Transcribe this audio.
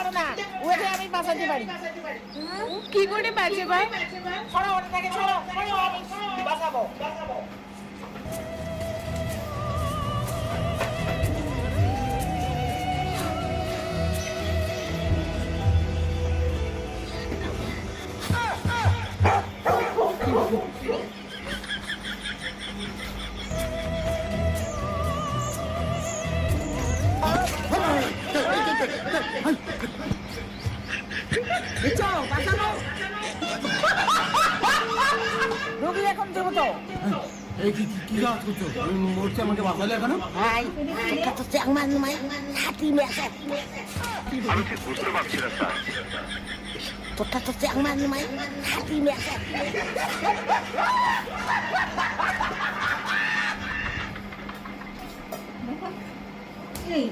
পারো না, ওকে আমি বাঁচাতে পারি। কি করে বাঁচে ভাই? ছড়ো ওটাকে, ছড়ো ছড়ো, আমি বাঁচাবো। চলো বাঁচাবো, রোগী এখন দেবো তো। এই কি কাজ করছো? আমি মরছি, আমাকে বাঁচালে কেন? ভাই এটা তো চ্যাংমান নয়, হাতি মেশে। আমি ঠিক বুঝতে পারছি না স্যার। তোরটা তো চ্যাংমান নয়, হাতি মেশে। এই